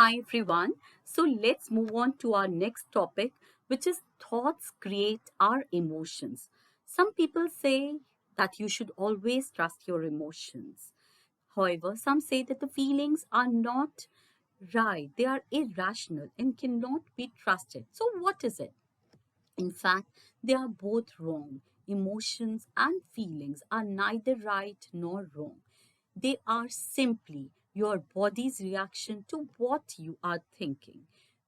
Hi everyone. So let's move on to our next topic, which is thoughts create our emotions. Some people say that you should always trust your emotions. However, some say that the feelings are not right, they are irrational and cannot be trusted. So, what is it? In fact, they are both wrong. Emotions and feelings are neither right nor wrong. They are simply your body's reaction to what you are thinking.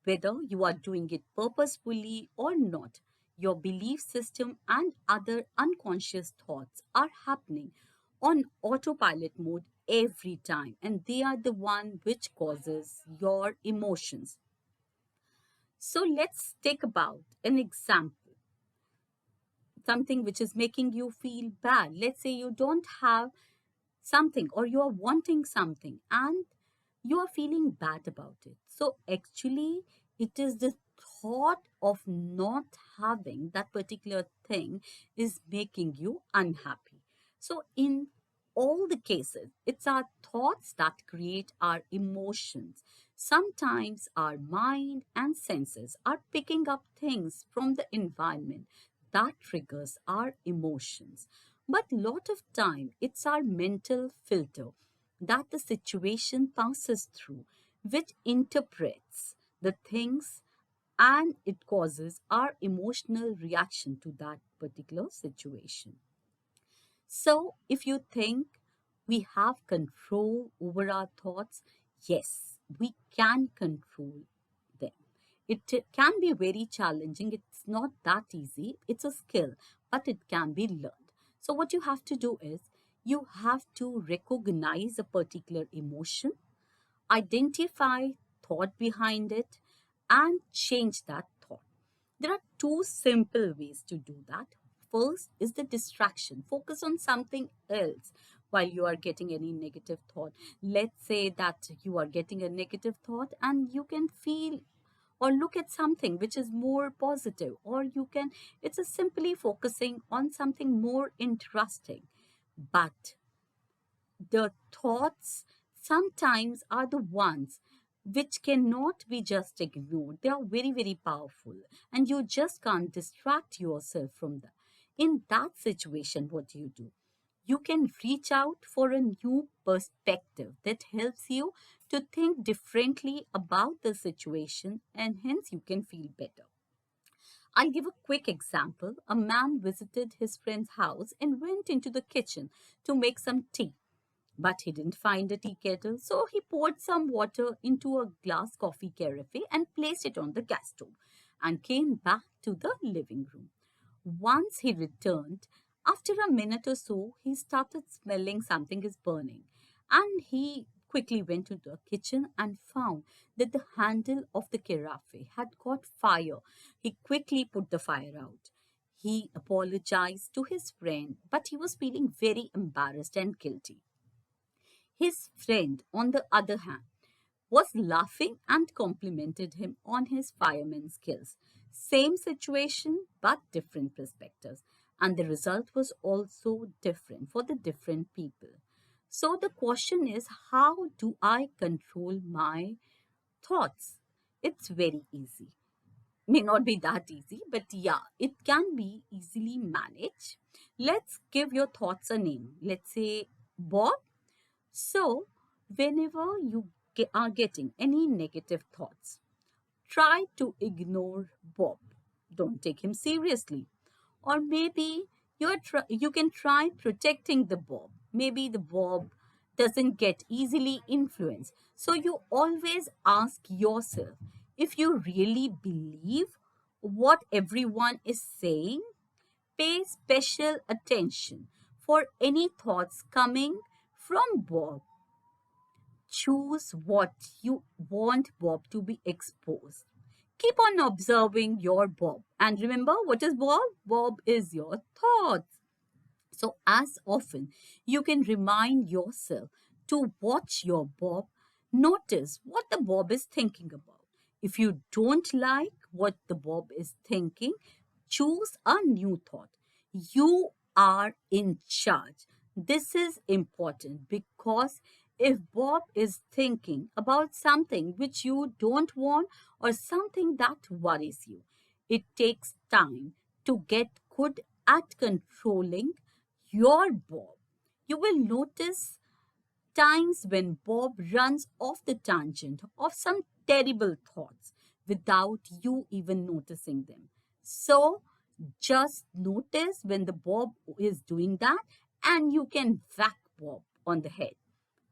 Whether you are doing it purposefully or not, your belief system and other unconscious thoughts are happening on autopilot mode every time, and they are the one which causes your emotions. So let's take about an example, something which is making you feel bad. Let's say you don't have something or you are wanting something and you are feeling bad about it. So actually, it is the thought of not having that particular thing is making you unhappy. So in all the cases, it's our thoughts that create our emotions. Sometimes our mind and senses are picking up things from the environment that triggers our emotions, but lot of time it's our mental filter that the situation passes through, which interprets the things, and it causes our emotional reaction to that particular situation. So if you think we have control over our thoughts, yes, we can control them. It can be very challenging. It's not that easy. It's a skill, but it can be learned. So, what you have to do is you have to recognize a particular emotion, identify thought behind it, and change that thought. There are two simple ways to do that. First is the distraction. Focus on something else while you are getting any negative thought. Let's say that you are getting a negative thought and you can feel or look at something which is more positive, or you can, it's a simply focusing on something more interesting. But the thoughts sometimes are the ones which cannot be just ignored. They are very, very powerful, and you just can't distract yourself from that. In that situation, what do? You can reach out for a new perspective that helps you to think differently about the situation, and hence you can feel better. I'll give a quick example. A man visited his friend's house and went into the kitchen to make some tea. But he didn't find a tea kettle, so he poured some water into a glass coffee carafe and placed it on the gas stove and came back to the living room. Once he returned, after a minute or so, he started smelling something is burning, and he quickly went to the kitchen and found that the handle of the carafe had caught fire. He quickly put the fire out. He apologized to his friend, but he was feeling very embarrassed and guilty. His friend, on the other hand, was laughing and complimented him on his fireman skills. Same situation, but different perspectives. And the result was also different for the different people. So the question is, how do I control my thoughts? It's very easy. May not be that easy, but yeah, it can be easily managed. Let's give your thoughts a name. Let's say Bob. So, whenever you are getting any negative thoughts, try to ignore Bob. Don't take him seriously. Or maybe you can try protecting the Bob. Maybe the Bob doesn't get easily influenced. So, you always ask yourself, if you really believe what everyone is saying, pay special attention for any thoughts coming from Bob. Choose what you want Bob to be exposed. Keep on observing your Bob. And remember, what is Bob? Bob is your thoughts. So, as often you can remind yourself to watch your Bob, notice what the Bob is thinking about. If you don't like what the Bob is thinking, choose a new thought. You are in charge. This is important because if Bob is thinking about something which you don't want or something that worries you. It takes time to get good at controlling your Bob. You will notice times when Bob runs off the tangent of some terrible thoughts without you even noticing them. So just notice when the Bob is doing that and you can whack Bob on the head.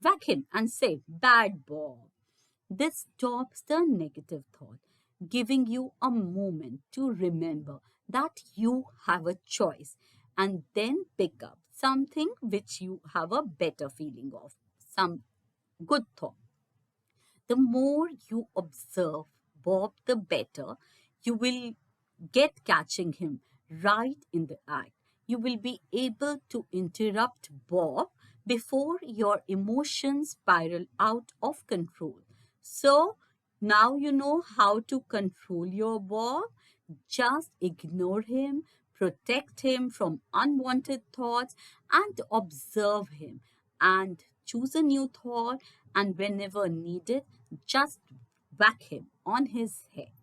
Whack him and say, "Bad Bob." This stops the negative thought, giving you a moment to remember that you have a choice and then pick up something which you have a better feeling of, some good thought. The more you observe Bob, the better you will get catching him right in the act. You will be able to interrupt Bob before your emotions spiral out of control. So now you know how to control your Bob. Just ignore him, protect him from unwanted thoughts, and observe him. And choose a new thought, and whenever needed, just whack him on his head.